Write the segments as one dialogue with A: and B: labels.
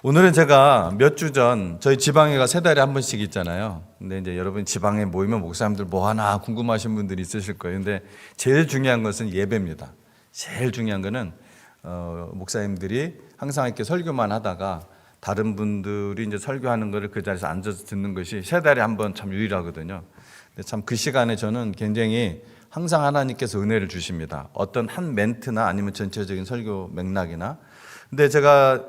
A: 오늘은 제가 몇 주 전 저희 지방회가 세 달에 한 번씩 있잖아요. 근데 이제 여러분 지방에 모이면 목사님들 뭐 하나 궁금하신 분들이 있으실 거예요. 근데 제일 중요한 것은 예배입니다. 제일 중요한 거는 목사님들이 항상 이렇게 설교만 하다가 다른 분들이 이제 설교하는 거를 그 자리에서 앉아서 듣는 것이 세 달에 한 번 참 유일하거든요. 근데 참 그 시간에 저는 굉장히 항상 하나님께서 은혜를 주십니다. 어떤 한 멘트나 아니면 전체적인 설교 맥락이나. 근데 제가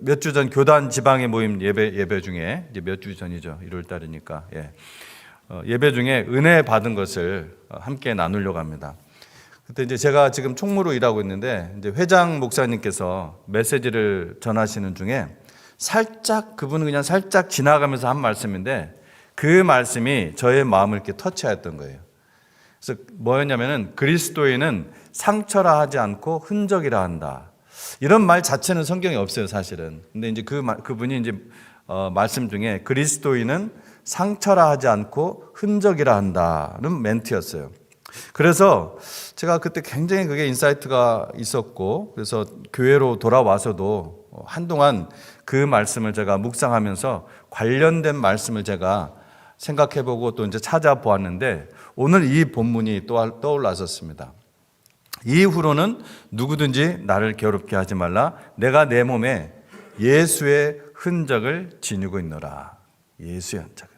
A: 몇 주 전 교단 지방에 모임 예배 중에 이제 몇 주 전이죠. 1월 달이니까 예배 중에 은혜 받은 것을 함께 나누려고 합니다. 그때 이제 제가 지금 총무로 일하고 있는데 이제 회장 목사님께서 메시지를 전하시는 중에 살짝 그분은 그냥 살짝 지나가면서 한 말씀인데 그 말씀이 저의 마음을 이렇게 터치하였던 거예요. 그래서 뭐였냐면은 그리스도인은 상처라 하지 않고 흔적이라 한다. 이런 말 자체는 성경에 없어요, 사실은. 근데 이제 그분이 이제 말씀 중에 그리스도인은 상처라 하지 않고 흔적이라 한다는 멘트였어요. 그래서 제가 그때 굉장히 그게 인사이트가 있었고, 그래서 교회로 돌아와서도 한동안 그 말씀을 제가 묵상하면서 관련된 말씀을 제가 생각해보고 또 이제 찾아보았는데 오늘 이 본문이 또 떠올랐었습니다. 이후로는 누구든지 나를 괴롭게 하지 말라. 내가 내 몸에 예수의 흔적을 지니고 있노라. 예수의 흔적을.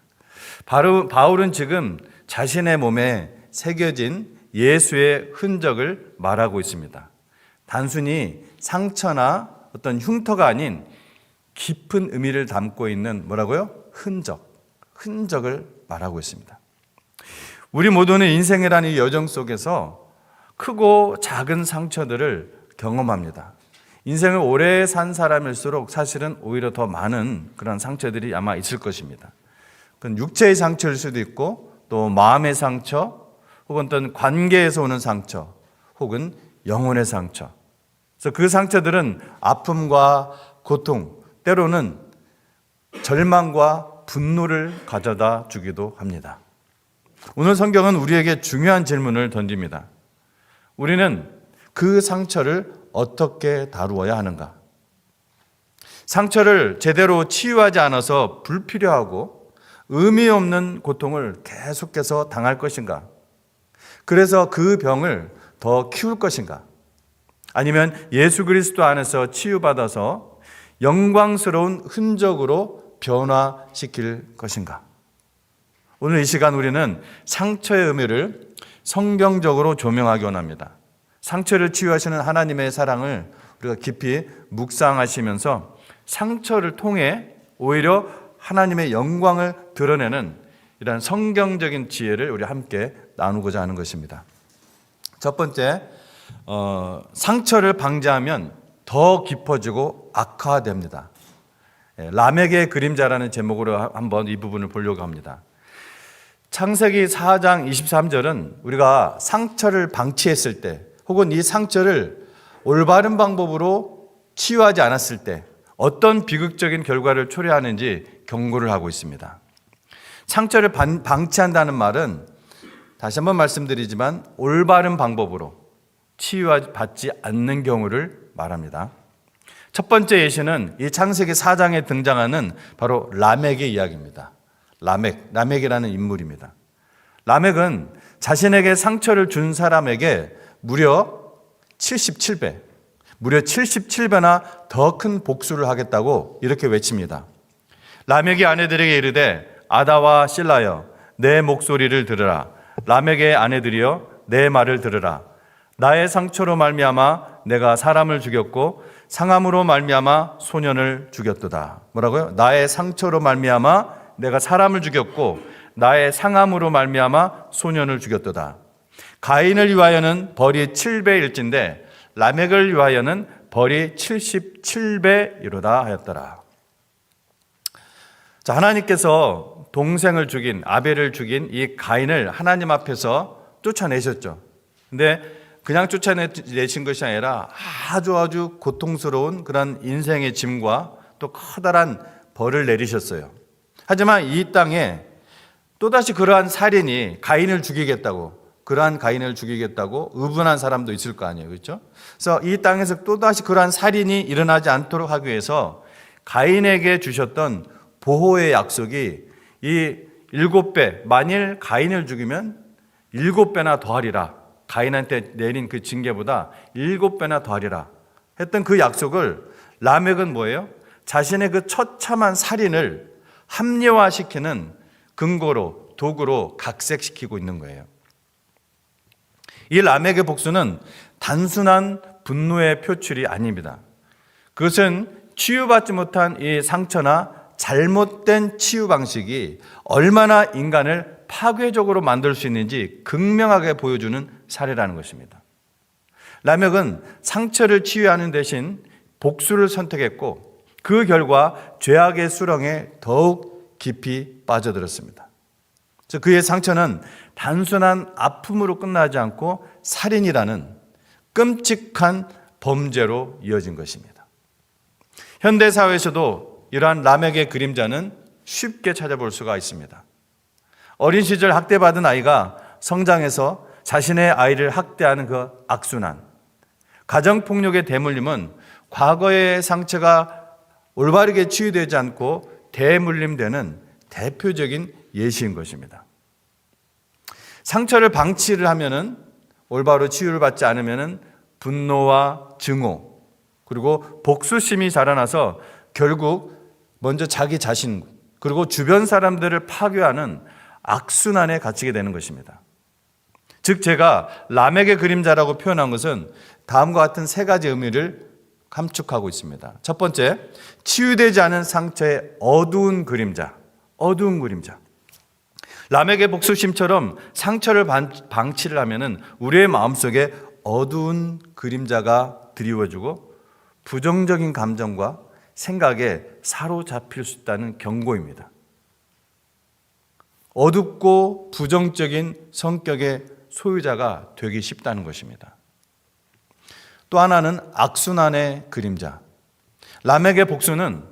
A: 바울은 지금 자신의 몸에 새겨진 예수의 흔적을 말하고 있습니다. 단순히 상처나 어떤 흉터가 아닌 깊은 의미를 담고 있는 뭐라고요? 흔적을 말하고 있습니다. 우리 모두는 인생이라는 이 여정 속에서 크고 작은 상처들을 경험합니다. 인생을 오래 산 사람일수록 사실은 오히려 더 많은 그런 상처들이 아마 있을 것입니다. 그건 육체의 상처일 수도 있고 또 마음의 상처 혹은 어떤 관계에서 오는 상처 혹은 영혼의 상처. 그래서 그 상처들은 아픔과 고통, 때로는 절망과 분노를 가져다 주기도 합니다. 오늘 성경은 우리에게 중요한 질문을 던집니다. 우리는 그 상처를 어떻게 다루어야 하는가? 상처를 제대로 치유하지 않아서 불필요하고 의미 없는 고통을 계속해서 당할 것인가? 그래서 그 병을 더 키울 것인가? 아니면 예수 그리스도 안에서 치유받아서 영광스러운 흔적으로 변화시킬 것인가? 오늘 이 시간 우리는 상처의 의미를 성경적으로 조명하기 원합니다. 상처를 치유하시는 하나님의 사랑을 우리가 깊이 묵상하시면서 상처를 통해 오히려 하나님의 영광을 드러내는 이런 성경적인 지혜를 우리 함께 나누고자 하는 것입니다. 첫 번째, 상처를 방지하면 더 깊어지고 악화됩니다. 라멕의 그림자라는 제목으로 한번 이 부분을 보려고 합니다. 창세기 4장 23절은 우리가 상처를 방치했을 때 혹은 이 상처를 올바른 방법으로 치유하지 않았을 때 어떤 비극적인 결과를 초래하는지 경고를 하고 있습니다. 상처를 방치한다는 말은 다시 한번 말씀드리지만 올바른 방법으로 치유받지 않는 경우를 말합니다. 첫 번째 예시는 이 창세기 4장에 등장하는 바로 라멕의 이야기입니다. 라멕이라는 인물입니다. 라멕은 자신에게 상처를 준 사람에게 무려 77배나 더 큰 복수를 하겠다고 이렇게 외칩니다. 라멕이 아내들에게 이르되 아다와 실라여 내 목소리를 들으라. 라멕의 아내들이여 내 말을 들으라. 나의 상처로 말미암아 내가 사람을 죽였고 상함으로 말미암아 소년을 죽였도다. 뭐라고요? 나의 상처로 말미암아 내가 사람을 죽였고 나의 상함으로 말미암아 소년을 죽였도다. 가인을 위하여는 벌이 7배일진데 라멕을 위하여는 벌이 77배이로다 하였더라. 자, 하나님께서 동생을 죽인 아벨을 죽인 이 가인을 하나님 앞에서 쫓아내셨죠. 근데 그냥 쫓아내신 것이 아니라 아주 고통스러운 그런 인생의 짐과 또 커다란 벌을 내리셨어요. 하지만 이 땅에 또다시 그러한 살인이 가인을 죽이겠다고 의분한 사람도 있을 거 아니에요. 그렇죠? 그래서 이 땅에서 또다시 그러한 살인이 일어나지 않도록 하기 위해서 가인에게 주셨던 보호의 약속이 이 7배, 만일 가인을 죽이면 7배나 더하리라, 가인한테 내린 그 징계보다 7배나 더하리라 했던 그 약속을 라멕은 뭐예요? 자신의 그 처참한 살인을 합리화시키는 근거로, 도구로 각색시키고 있는 거예요. 이 라멕의 복수는 단순한 분노의 표출이 아닙니다. 그것은 치유받지 못한 이 상처나 잘못된 치유 방식이 얼마나 인간을 파괴적으로 만들 수 있는지 극명하게 보여주는 사례라는 것입니다. 라멕은 상처를 치유하는 대신 복수를 선택했고 그 결과 죄악의 수렁에 더욱 깊이 빠져들었습니다. 그의 상처는 단순한 아픔으로 끝나지 않고 살인이라는 끔찍한 범죄로 이어진 것입니다. 현대 사회에서도 이러한 라멕의 그림자는 쉽게 찾아볼 수가 있습니다. 어린 시절 학대받은 아이가 성장해서 자신의 아이를 학대하는 그 악순환, 가정폭력의 대물림은 과거의 상처가 올바르게 치유되지 않고 대물림되는 대표적인 예시인 것입니다. 상처를 방치를 하면은, 올바로 치유를 받지 않으면은 분노와 증오, 그리고 복수심이 자라나서 결국 먼저 자기 자신 그리고 주변 사람들을 파괴하는 악순환에 갇히게 되는 것입니다. 즉 제가 라멕의 그림자라고 표현한 것은 다음과 같은 세 가지 의미를 감축하고 있습니다. 첫 번째, 치유되지 않은 상처의 어두운 그림자, 어두운 그림자. 라멕의 복수심처럼 상처를 방치를 하면은 우리의 마음속에 어두운 그림자가 드리워지고 부정적인 감정과 생각에 사로잡힐 수 있다는 경고입니다. 어둡고 부정적인 성격의 소유자가 되기 쉽다는 것입니다. 또 하나는 악순환의 그림자. 라멕의 복수는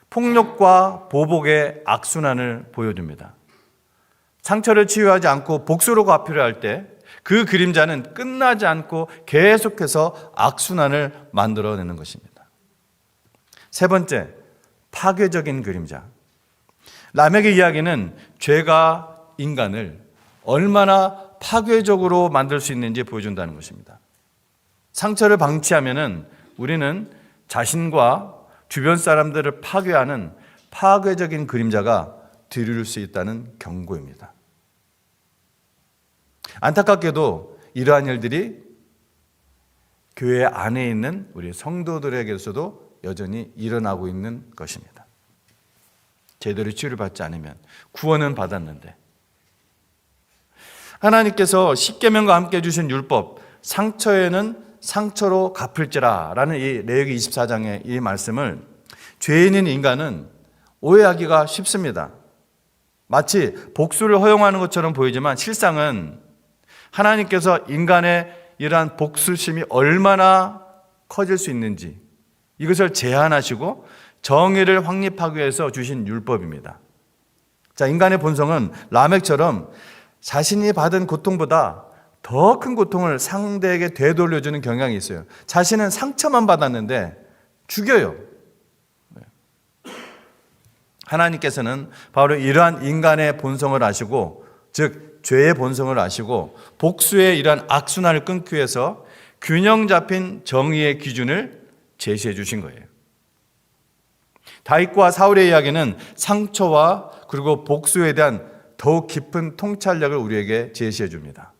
A: 폭력과 보복의 악순환을 보여줍니다. 상처를 치유하지 않고 복수로 갚으려 할 때 그 그림자는 끝나지 않고 계속해서 악순환을 만들어내는 것입니다. 세 번째, 파괴적인 그림자. 라멕의 이야기는 죄가 인간을 얼마나 파괴적으로 만들 수 있는지 보여준다는 것입니다. 상처를 방치하면은 우리는 자신과 주변 사람들을 파괴하는 파괴적인 그림자가 들이울 수 있다는 경고입니다. 안타깝게도 이러한 일들이 교회 안에 있는 우리 성도들에게서도 여전히 일어나고 있는 것입니다. 제대로 치유를 받지 않으면 구원은 받았는데 하나님께서 십계명과 함께 주신 율법 상처에는 상처로 갚을지라 라는 이 레위기 24장의 이 말씀을 죄인인 인간은 오해하기가 쉽습니다. 마치 복수를 허용하는 것처럼 보이지만 실상은 하나님께서 인간의 이러한 복수심이 얼마나 커질 수 있는지 이것을 제한하시고 정의를 확립하기 위해서 주신 율법입니다. 자, 인간의 본성은 라멕처럼 자신이 받은 고통보다 더 큰 고통을 상대에게 되돌려주는 경향이 있어요. 자신은 상처만 받았는데 죽여요. 하나님께서는 바로 이러한 인간의 본성을 아시고, 즉 죄의 본성을 아시고 복수의 이러한 악순환을 끊기 위해서 균형 잡힌 정의의 기준을 제시해 주신 거예요. 다윗과 사울의 이야기는 상처와 그리고 복수에 대한 더욱 깊은 통찰력을 우리에게 제시해 줍니다.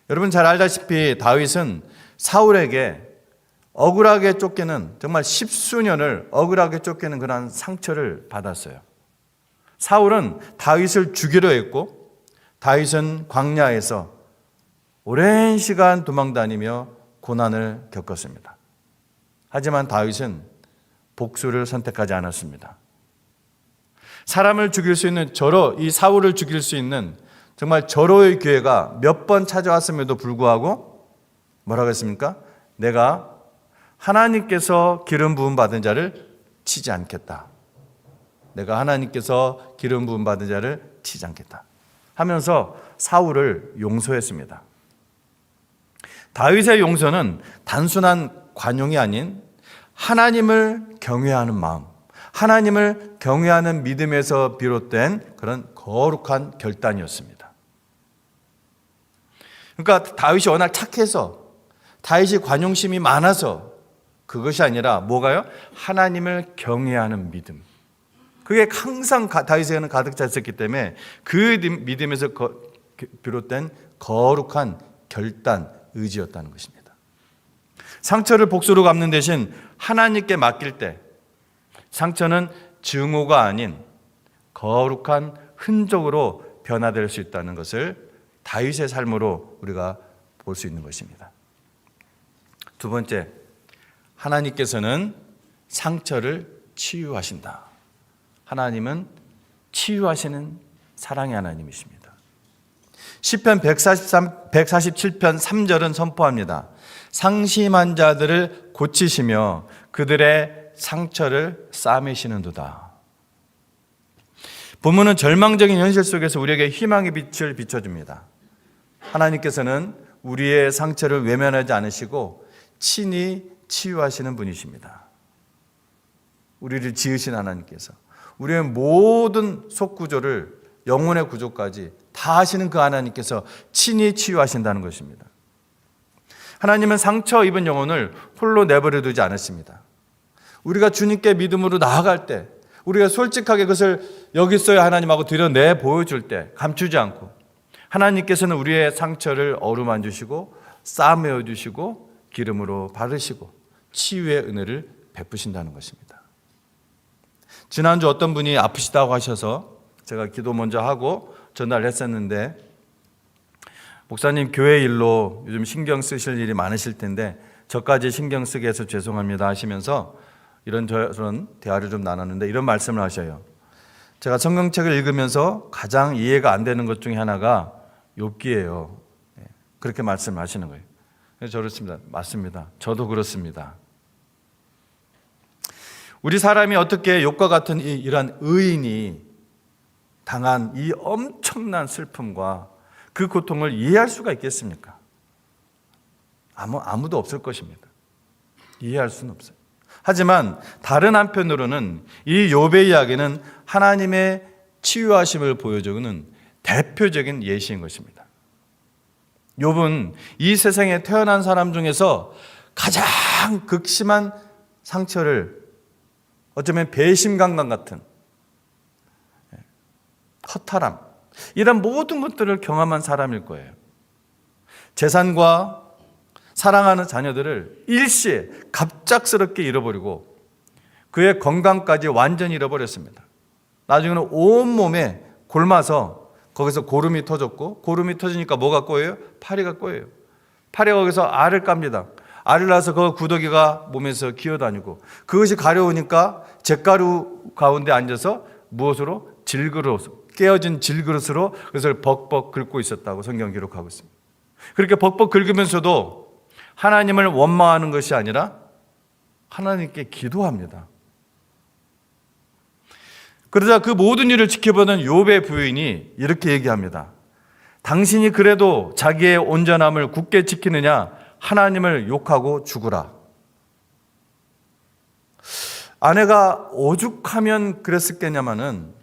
A: 여러분 잘 알다시피 다윗은 사울에게 억울하게 쫓기는, 정말 십수년을 억울하게 쫓기는 그런 상처를 받았어요. 사울은 다윗을 죽이려 했고 다윗은 광야에서 오랜 시간 도망다니며 고난을 겪었습니다. 하지만 다윗은 복수를 선택하지 않았습니다. 사람을 죽일 수 있는 저로, 이 사울을 죽일 수 있는 정말 절호의 기회가 몇 번 찾아왔음에도 불구하고 뭐라고 했습니까? 내가 하나님께서 기름 부음 받은 자를 치지 않겠다. 내가 하나님께서 기름 부음 받은 자를 치지 않겠다 하면서 사울을 용서했습니다. 다윗의 용서는 단순한 관용이 아닌 하나님을 경외하는 마음, 하나님을 경외하는 믿음에서 비롯된 그런 거룩한 결단이었습니다. 그러니까 다윗이 워낙 착해서, 다윗이 관용심이 많아서 그것이 아니라 뭐가요? 하나님을 경외하는 믿음. 그게 항상 다윗에게는 가득 차 있었기 때문에 그 믿음에서 비롯된 거룩한 결단, 의지였다는 것입니다. 상처를 복수로 갚는 대신 하나님께 맡길 때 상처는 증오가 아닌 거룩한 흔적으로 변화될 수 있다는 것을 다윗의 삶으로 우리가 볼 수 있는 것입니다. 두 번째, 하나님께서는 상처를 치유하신다. 하나님은 치유하시는 사랑의 하나님이십니다. 시편 147편 3절은 선포합니다. 상심한 자들을 고치시며 그들의 상처를 싸매시는도다. 본문은 절망적인 현실 속에서 우리에게 희망의 빛을 비춰줍니다. 하나님께서는 우리의 상처를 외면하지 않으시고 친히 치유하시는 분이십니다. 우리를 지으신 하나님께서 우리의 모든 속구조를, 영혼의 구조까지 다 하시는 그 하나님께서 친히 치유하신다는 것입니다. 하나님은 상처 입은 영혼을 홀로 내버려 두지 않으십니다. 우리가 주님께 믿음으로 나아갈 때, 우리가 솔직하게 그것을 여기 있어야 하나님하고 드러내 보여줄 때 감추지 않고 하나님께서는 우리의 상처를 어루만 주시고 싸매어 주시고 기름으로 바르시고 치유의 은혜를 베푸신다는 것입니다. 지난주 어떤 분이 아프시다고 하셔서 제가 기도 먼저 하고 전화를 했었는데, 목사님 교회 일로 요즘 신경 쓰실 일이 많으실 텐데 저까지 신경 쓰게 해서 죄송합니다 하시면서 이런저런 대화를 좀 나눴는데 이런 말씀을 하셔요. 제가 성경책을 읽으면서 가장 이해가 안 되는 것 중에 하나가 욥기예요. 그렇게 말씀하시는 거예요. 그래서 저렇습니다. 맞습니다. 저도 그렇습니다. 우리 사람이 어떻게 욥과 같은 이러한 의인이 당한 이 엄청난 슬픔과 그 고통을 이해할 수가 있겠습니까? 아무도 없을 것입니다. 이해할 수는 없어요. 하지만 다른 한편으로는 이 욥의 이야기는 하나님의 치유하심을 보여주는 대표적인 예시인 것입니다. 욥은 이 세상에 태어난 사람 중에서 가장 극심한 상처를, 어쩌면 배심강간 같은 허탈함, 이런 모든 것들을 경험한 사람일 거예요. 재산과 사랑하는 자녀들을 일시에 갑작스럽게 잃어버리고 그의 건강까지 완전히 잃어버렸습니다. 나중에는 온몸에 곪아서 거기서 고름이 터졌고, 고름이 터지니까 뭐가 꼬여요? 파리가 꼬여요. 파리가 거기서 알을 깝니다. 알을 낳아서 그 구더기가 몸에서 기어다니고, 그것이 가려우니까 잿가루 가운데 앉아서 무엇으로? 질그릇, 깨어진 질그릇으로 그것을 벅벅 긁고 있었다고 성경 기록하고 있습니다. 그렇게 벅벅 긁으면서도 하나님을 원망하는 것이 아니라 하나님께 기도합니다. 그러자 그 모든 일을 지켜보던 욥의 부인이 이렇게 얘기합니다. 당신이 그래도 자기의 온전함을 굳게 지키느냐? 하나님을 욕하고 죽으라. 아내가 오죽하면 그랬을겠냐마는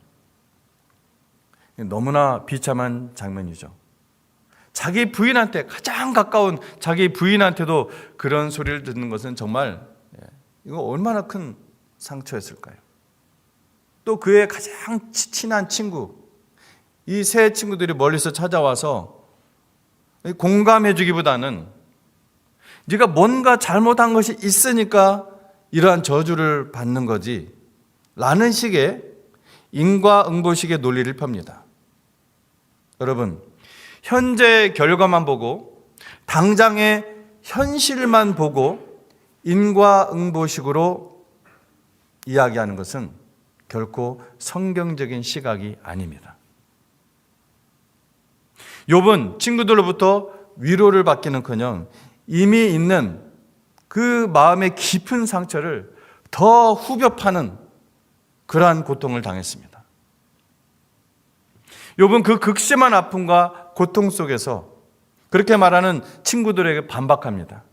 A: 너무나 비참한 장면이죠. 자기 부인한테, 가장 가까운 자기 부인한테도 그런 소리를 듣는 것은 정말, 이거 얼마나 큰 상처였을까요? 또 그의 가장 친한 친구, 이 세 친구들이 멀리서 찾아와서 공감해 주기보다는 네가 뭔가 잘못한 것이 있으니까 이러한 저주를 받는 거지 라는 식의 인과응보식의 논리를 펴니다. 여러분, 현재의 결과만 보고 당장의 현실만 보고 인과응보식으로 이야기하는 것은 결코 성경적인 시각이 아닙니다. 욥은 친구들로부터 위로를 받기는커녕 이미 있는 그 마음의 깊은 상처를 더 후벼 파는 그러한 고통을 당했습니다. 욥은 그 극심한 아픔과 고통 속에서 그렇게 말하는 친구들에게 반박합니다.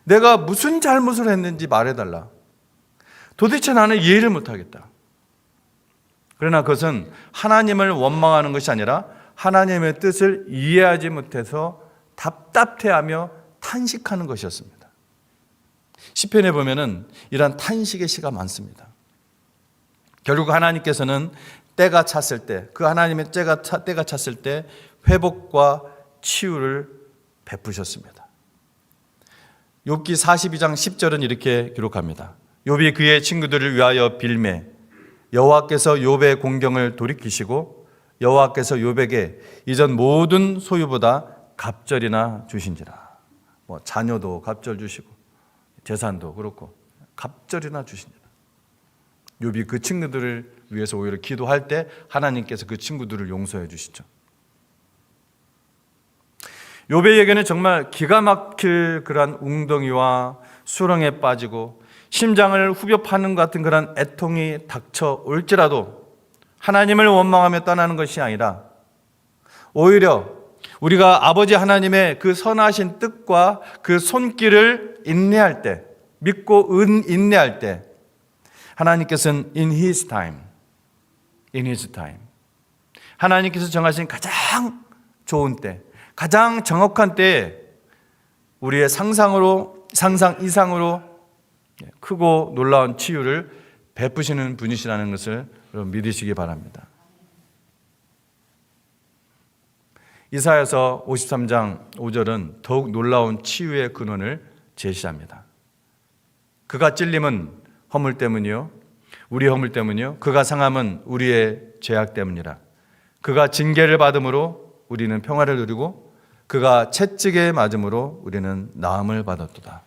A: 내가 무슨 잘못을 했는지 말해달라. 도대체 나는 이해를 못하겠다. 그러나 그것은 하나님을 원망하는 것이 아니라 하나님의 뜻을 이해하지 못해서 답답해하며 탄식하는 것이었습니다. 시편에 보면은 이러한 탄식의 시가 많습니다. 결국 하나님께서는 때가 찼을 때, 그 하나님의 때가 찼을 때 회복과 치유를 베푸셨습니다. 욥기 42장 10절은 이렇게 기록합니다. 욥이 그의 친구들을 위하여 빌매 여호와께서 욥의 공경을 돌이키시고 여호와께서 욥에게 이전 모든 소유보다 갑절이나 주신지라. 자녀도 갑절 주시고 재산도 그렇고 갑절이나 주신지라. 욥이 그 친구들을 위해서 오히려 기도할 때 하나님께서 그 친구들을 용서해 주시죠. 욥에게는 정말 기가 막힐 그러한 웅덩이와 수렁에 빠지고 심장을 후벼 파는 것 같은 그런 애통이 닥쳐올지라도 하나님을 원망하며 떠나는 것이 아니라 오히려 우리가 아버지 하나님의 그 선하신 뜻과 그 손길을 인내할 때, 믿고 인내할 때 하나님께서는 in his time, 하나님께서 정하신 가장 좋은 때, 가장 정확한 때에 우리의 상상 이상으로 크고 놀라운 치유를 베푸시는 분이시라는 것을 여러분 믿으시기 바랍니다. 이사야서 53장 5절은 더욱 놀라운 치유의 근원을 제시합니다. 그가 찔림은 허물 때문이요 우리 허물 때문이요 그가 상함은 우리의 죄악 때문이라. 그가 징계를 받음으로 우리는 평화를 누리고 그가 채찍에 맞음으로 우리는 나음을 받았도다.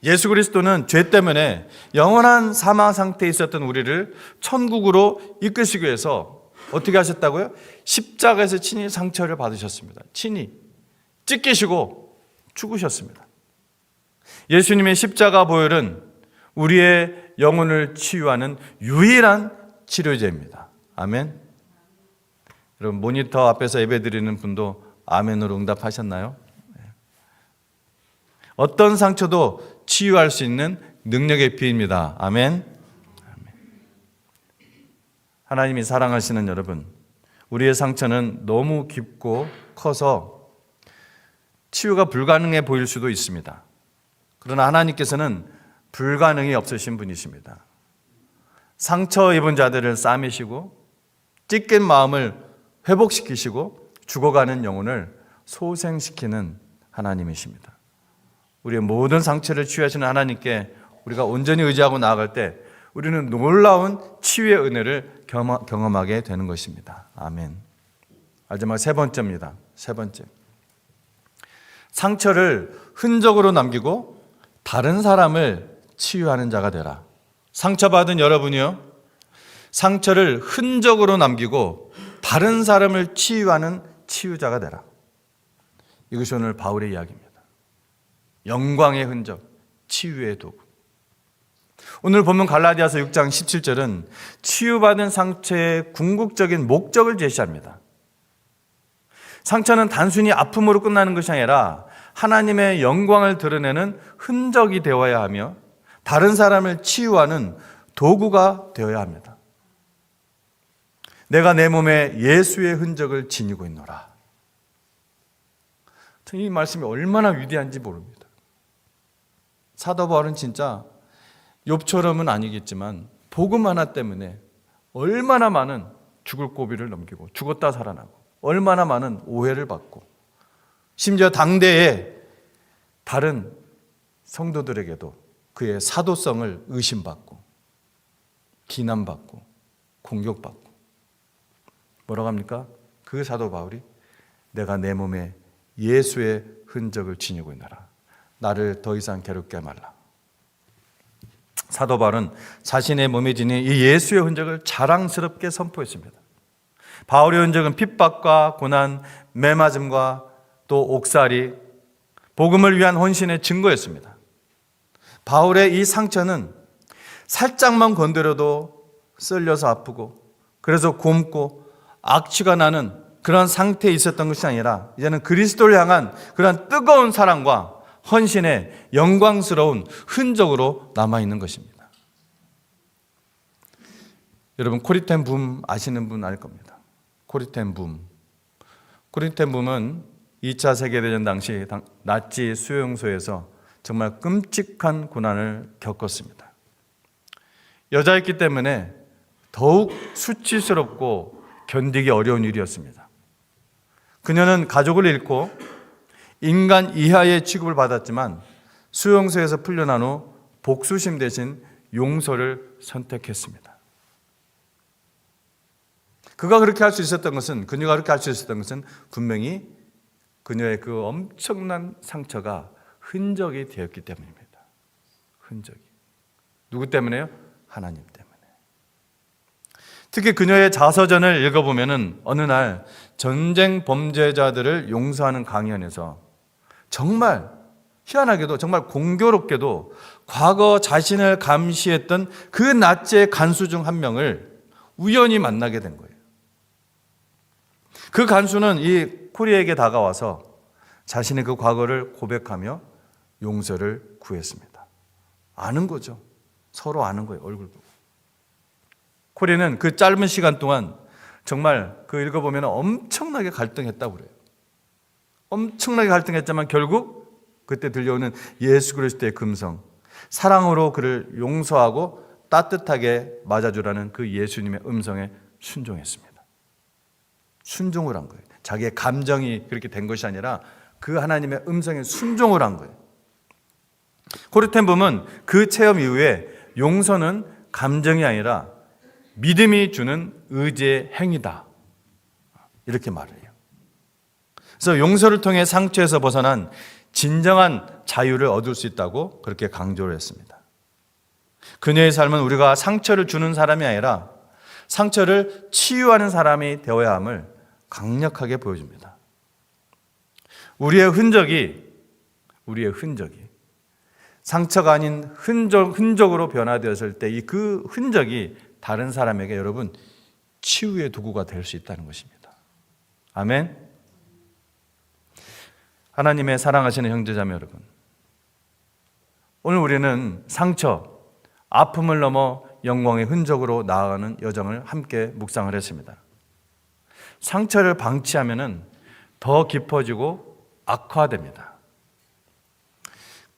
A: 예수 그리스도는 죄 때문에 영원한 사망 상태에 있었던 우리를 천국으로 이끄시기 위해서 어떻게 하셨다고요? 십자가에서 친히 상처를 받으셨습니다. 친히 찢기시고 죽으셨습니다. 예수님의 십자가 보혈은 우리의 영혼을 치유하는 유일한 치료제입니다. 아멘. 여러분 모니터 앞에서 예배드리는 분도 아멘으로 응답하셨나요? 어떤 상처도 치유할 수 있는 능력의 피입니다. 아멘. 하나님이 사랑하시는 여러분, 우리의 상처는 너무 깊고 커서 치유가 불가능해 보일 수도 있습니다. 그러나 하나님께서는 불가능이 없으신 분이십니다. 상처 입은 자들을 싸매시고 찢긴 마음을 회복시키시고 죽어가는 영혼을 소생시키는 하나님이십니다. 우리의 모든 상처를 치유하시는 하나님께 우리가 온전히 의지하고 나아갈 때 우리는 놀라운 치유의 은혜를 경험하게 되는 것입니다. 아멘. 마지막 세 번째입니다. 세 번째. 상처를 흔적으로 남기고 다른 사람을 치유하는 자가 되라. 상처받은 여러분이요, 상처를 흔적으로 남기고 다른 사람을 치유하는 치유자가 되라. 이것이 오늘 바울의 이야기입니다. 영광의 흔적, 치유의 도구. 오늘 본문 갈라디아서 6장 17절은 치유받은 상처의 궁극적인 목적을 제시합니다. 상처는 단순히 아픔으로 끝나는 것이 아니라 하나님의 영광을 드러내는 흔적이 되어야 하며 다른 사람을 치유하는 도구가 되어야 합니다. 내가 내 몸에 예수의 흔적을 지니고 있노라. 이 말씀이 얼마나 위대한지 모릅니다. 사도 바울은 진짜 욥처럼은 아니겠지만 복음 하나 때문에 얼마나 많은 죽을 고비를 넘기고 죽었다 살아나고 얼마나 많은 오해를 받고 심지어 당대의 다른 성도들에게도 그의 사도성을 의심받고 비난받고 공격받고 뭐라고 합니까? 그 사도 바울이 내가 내 몸에 예수의 흔적을 지니고 있노라. 나를 더 이상 괴롭게 말라. 사도 바울은 자신의 몸에 지닌 이 예수의 흔적을 자랑스럽게 선포했습니다. 바울의 흔적은 핍박과 고난, 매맞음과 또 옥살이, 복음을 위한 헌신의 증거였습니다. 바울의 이 상처는 살짝만 건드려도 썰려서 아프고 그래서 곪고 악취가 나는 그런 상태에 있었던 것이 아니라 이제는 그리스도를 향한 그런 뜨거운 사랑과 헌신의 영광스러운 흔적으로 남아있는 것입니다. 여러분, 코리텐 붐 아시는 분 알 겁니다. 코리텐 붐. 코리텐 붐은 2차 세계대전 당시 나치 수용소에서 정말 끔찍한 고난을 겪었습니다. 여자였기 때문에 더욱 수치스럽고 견디기 어려운 일이었습니다. 그녀는 가족을 잃고 인간 이하의 취급을 받았지만 수용소에서 풀려난 후 복수심 대신 용서를 선택했습니다. 그가 그렇게 할 수 있었던 것은, 그녀가 그렇게 할 수 있었던 것은 분명히 그녀의 그 엄청난 상처가 흔적이 되었기 때문입니다. 흔적이. 누구 때문에요? 하나님 때문에. 특히 그녀의 자서전을 읽어보면 어느 날 전쟁 범죄자들을 용서하는 강연에서 정말 희한하게도 정말 공교롭게도 과거 자신을 감시했던 그 나치의 간수 중 한 명을 우연히 만나게 된 거예요. 그 간수는 이 코리에게 다가와서 자신의 그 과거를 고백하며 용서를 구했습니다. 아는 거죠. 서로 아는 거예요. 얼굴 보고. 코리는 그 짧은 시간 동안 정말 그 읽어보면 엄청나게 갈등했다고 그래요. 엄청나게 갈등했지만 결국 그때 들려오는 예수 그리스도의 금성, 사랑으로 그를 용서하고 따뜻하게 맞아주라는 그 예수님의 음성에 순종했습니다. 순종을 한 거예요. 자기의 감정이 그렇게 된 것이 아니라 그 하나님의 음성에 순종을 한 거예요. 코리텐 붐은 그 체험 이후에 용서는 감정이 아니라 믿음이 주는 의지의 행위다, 이렇게 말을 해요. 그래서 용서를 통해 상처에서 벗어난 진정한 자유를 얻을 수 있다고 그렇게 강조를 했습니다. 그녀의 삶은 우리가 상처를 주는 사람이 아니라 상처를 치유하는 사람이 되어야 함을 강력하게 보여줍니다. 우리의 흔적이 상처가 아닌 흔적으로 변화되었을 때 이 그 흔적이 다른 사람에게 여러분 치유의 도구가 될 수 있다는 것입니다. 아멘. 하나님의 사랑하시는 형제자매 여러분, 오늘 우리는 상처, 아픔을 넘어 영광의 흔적으로 나아가는 여정을 함께 묵상을 했습니다. 상처를 방치하면 더 깊어지고 악화됩니다.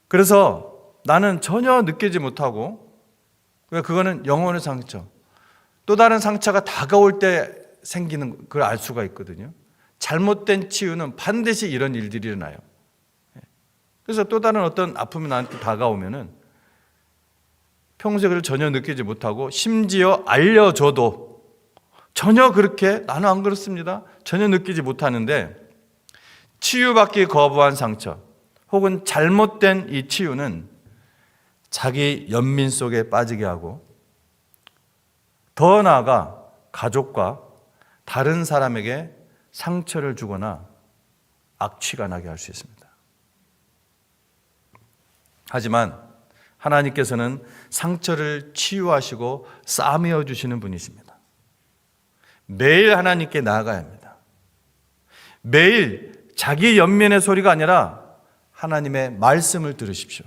A: 그래서 나는 전혀 느끼지 못하고, 그거는 영혼의 상처, 또 다른 상처가 다가올 때 생기는 걸 알 수가 있거든요. 잘못된 치유는 반드시 이런 일들이 일어나요. 그래서 또 다른 어떤 아픔이 나한테 다가오면은 평소에 그걸 전혀 느끼지 못하고, 심지어 알려줘도 전혀 그렇게 나는 안 그렇습니다, 전혀 느끼지 못하는데, 치유받기 거부한 상처 혹은 잘못된 이 치유는 자기 연민 속에 빠지게 하고, 더 나아가 가족과 다른 사람에게 상처를 주거나 악취가 나게 할 수 있습니다. 하지만 하나님께서는 상처를 치유하시고 싸매어 주시는 분이십니다. 매일 하나님께 나아가야 합니다. 매일 자기 연민의 소리가 아니라 하나님의 말씀을 들으십시오.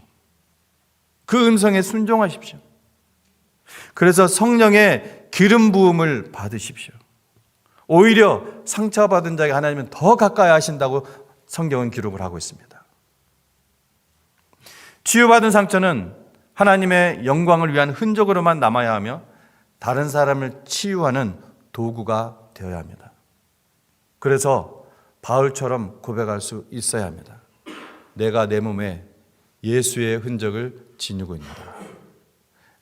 A: 그 음성에 순종하십시오. 그래서 성령의 기름 부음을 받으십시오. 오히려 상처받은 자에게 하나님은 더 가까이 하신다고 성경은 기록을 하고 있습니다. 치유받은 상처는 하나님의 영광을 위한 흔적으로만 남아야 하며 다른 사람을 치유하는 도구가 되어야 합니다. 그래서 바울처럼 고백할 수 있어야 합니다. 내가 내 몸에 예수의 흔적을 지니고 있노라.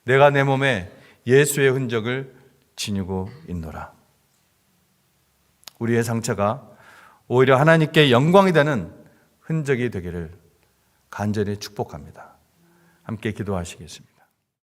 A: 내가 내 몸에 예수의 흔적을 지니고 있노라. 우리의 상처가 오히려 하나님께 영광이 되는 흔적이 되기를 간절히 축복합니다. 함께 기도하시겠습니다.